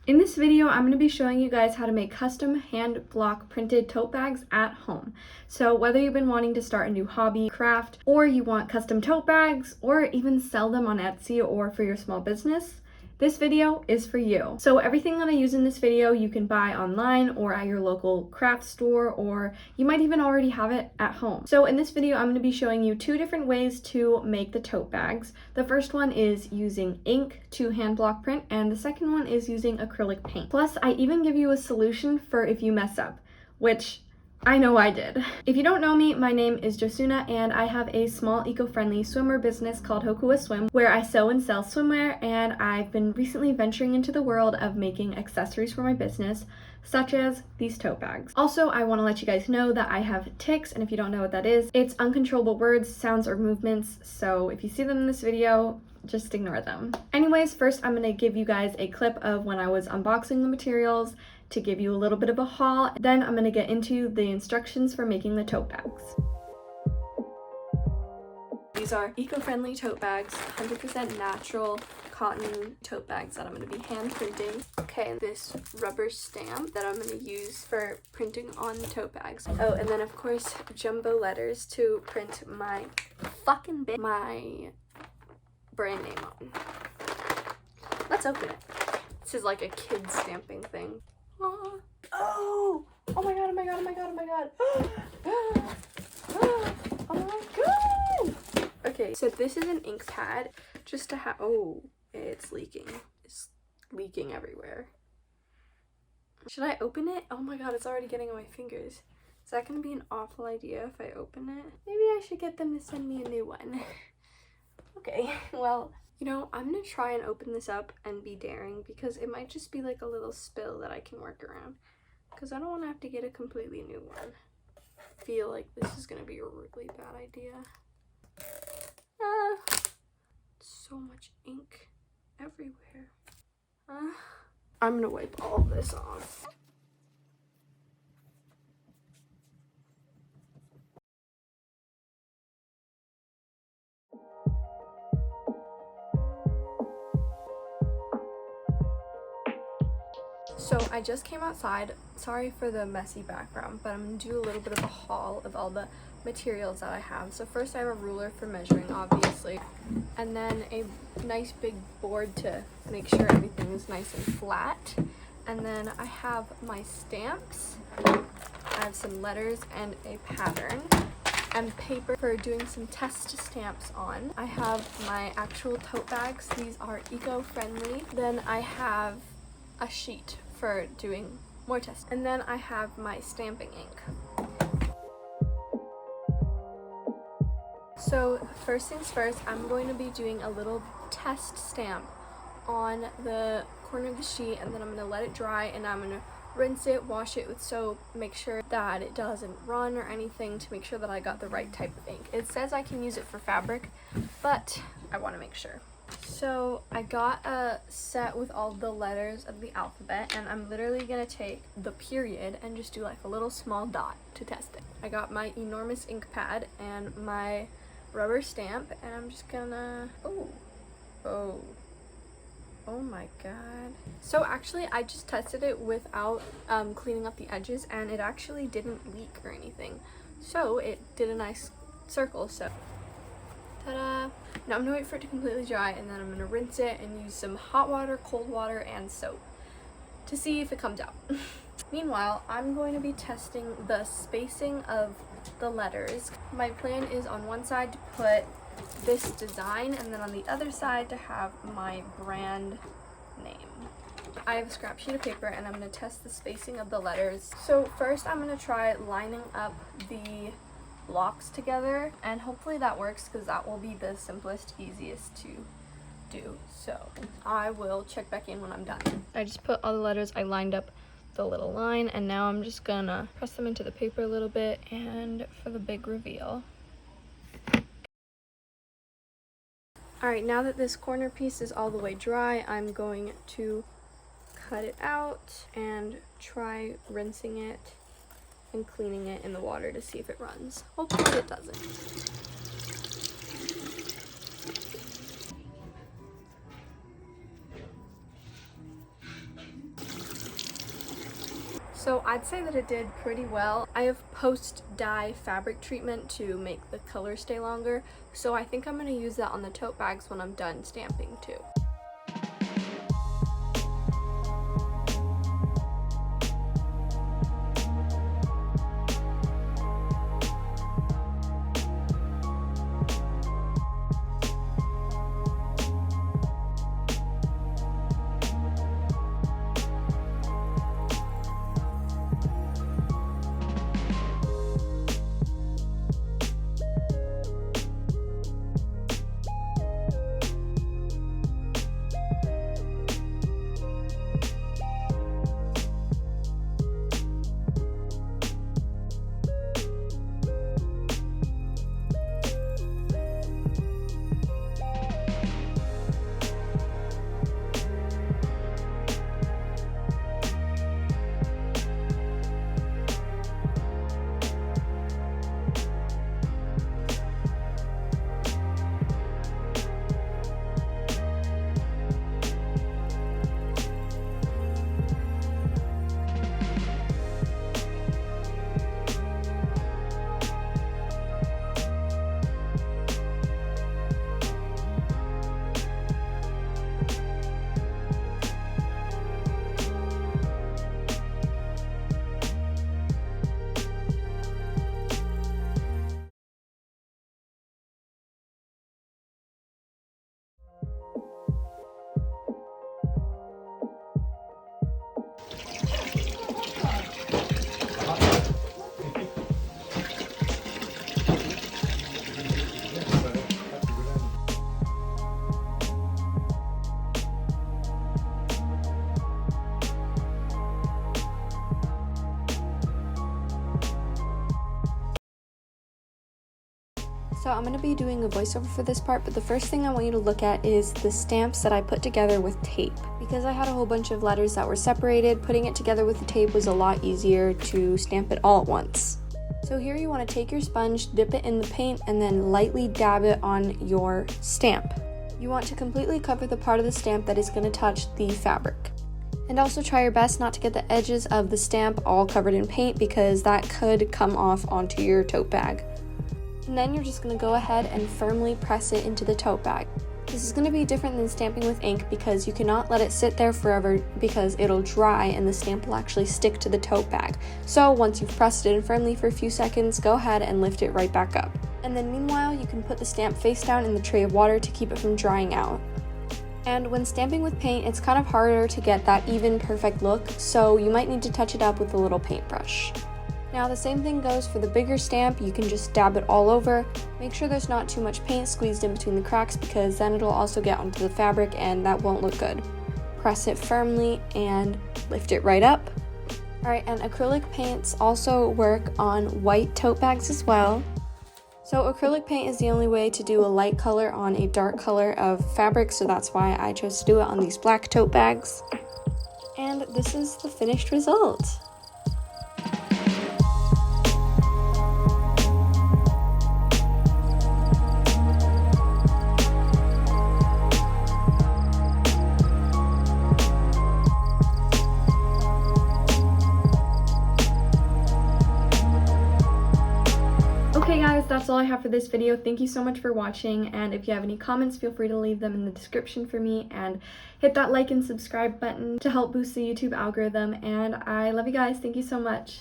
In this video, I'm going to be showing you guys how to make custom hand block printed tote bags at home. So whether you've been wanting to start a new hobby, craft, or you want custom tote bags, or even sell them on Etsy or for your small business, this video is for you. So everything that I use in this video you can buy online or at your local craft store, or you might even already have it at home. So in this video, I'm going to be showing you two different ways to make the tote bags. The first one is using ink to hand block print, and the second one is using acrylic paint. Plus, I even give you a solution for if you mess up, which I know I did. If you don't know me, my name is Josuna, and I have a small eco-friendly swimwear business called Hokua Swim, where I sew and sell swimwear, and I've been recently venturing into the world of making accessories for my business, such as these tote bags. Also, I want to let you guys know that I have tics, and if you don't know what that is, it's uncontrollable words, sounds, or movements, so if you see them in this video, just ignore them. Anyways, first I'm going to give you guys a clip of when I was unboxing the materials to give you a little bit of a haul. Then I'm going to get into the instructions for making the tote bags. These are eco-friendly tote bags, 100% natural cotton tote bags that I'm going to be hand printing. Okay, this rubber stamp that I'm going to use for printing on the tote bags. Oh, and then of course jumbo letters to print my my brand name on. Let's open it. This is like a kid stamping thing. Oh, oh my god, oh my god, oh my god, oh my god. Oh my god. Okay, so this is an ink pad just to have, oh, it's leaking. It's leaking everywhere. Should I open it? Oh my god, it's already getting on my fingers. Is that gonna be an awful idea if I open it? Maybe I should get them to send me a new one. Okay, well, you know, I'm gonna try and open this up and be daring, because it might just be like a little spill that I can work around, because I don't want to have to get a completely new one. I feel like this is gonna be a really bad idea. So much ink everywhere. I'm gonna wipe all of this off. So I just came outside. Sorry for the messy background, but I'm gonna do a little bit of a haul of all the materials that I have. So first I have a ruler for measuring, obviously, and then a nice big board to make sure everything is nice and flat. And then I have my stamps. I have some letters and a pattern, and paper for doing some test stamps on. I have my actual tote bags. These are eco-friendly. Then I have a sheet for doing more tests. And then I have my stamping ink. So first things first, I'm going to be doing a little test stamp on the corner of the sheet, and then I'm going to let it dry, and I'm going to rinse it, wash it with soap, make sure that it doesn't run or anything, to make sure that I got the right type of ink. It says I can use it for fabric, but I want to make sure. So I got a set with all the letters of the alphabet, and I'm literally gonna take the period and just do like a little small dot to test it. I got my enormous ink pad and my rubber stamp, and I'm just gonna, oh my god. So actually I just tested it without cleaning up the edges, and it actually didn't leak or anything. So it did a nice circle, so ta-da! Now I'm gonna wait for it to completely dry, and then I'm gonna rinse it and use some hot water, cold water, and soap to see if it comes out. Meanwhile, I'm going to be testing the spacing of the letters. My plan is on one side to put this design, and then on the other side to have my brand name. I have a scrap sheet of paper, and I'm gonna test the spacing of the letters. So first I'm gonna try lining up the blocks together, and hopefully that works, because that will be the simplest, easiest to do. So I will check back in when I'm done. I just put all the letters, I lined up the little line, and now I'm just gonna press them into the paper a little bit, and for the big reveal. Alright, now that this corner piece is all the way dry, I'm going to cut it out and try rinsing it and cleaning it in the water to see if it runs. Hopefully it doesn't. So I'd say that it did pretty well. I have post-dye fabric treatment to make the color stay longer, so I think I'm going to use that on the tote bags when I'm done stamping too. So I'm going to be doing a voiceover for this part, but the first thing I want you to look at is the stamps that I put together with tape. Because I had a whole bunch of letters that were separated, putting it together with the tape was a lot easier to stamp it all at once. So here you want to take your sponge, dip it in the paint, and then lightly dab it on your stamp. You want to completely cover the part of the stamp that is going to touch the fabric. And also try your best not to get the edges of the stamp all covered in paint because that could come off onto your tote bag. And then you're just going to go ahead and firmly press it into the tote bag. This is going to be different than stamping with ink because you cannot let it sit there forever because it'll dry and the stamp will actually stick to the tote bag. So once you've pressed it in firmly for a few seconds, go ahead and lift it right back up. And then meanwhile, you can put the stamp face down in the tray of water to keep it from drying out. And when stamping with paint, it's kind of harder to get that even perfect look, so you might need to touch it up with a little paintbrush. Now the same thing goes for the bigger stamp. You can just dab it all over. Make sure there's not too much paint squeezed in between the cracks because then it'll also get onto the fabric and that won't look good. Press it firmly and lift it right up. Alright, and acrylic paints also work on white tote bags as well. So acrylic paint is the only way to do a light color on a dark color of fabric, so that's why I chose to do it on these black tote bags. And this is the finished result. Okay guys, that's all I have for this video. Thank you so much for watching, and if you have any comments, feel free to leave them in the description for me, and hit that like and subscribe button to help boost the YouTube algorithm, and I love you guys. Thank you so much.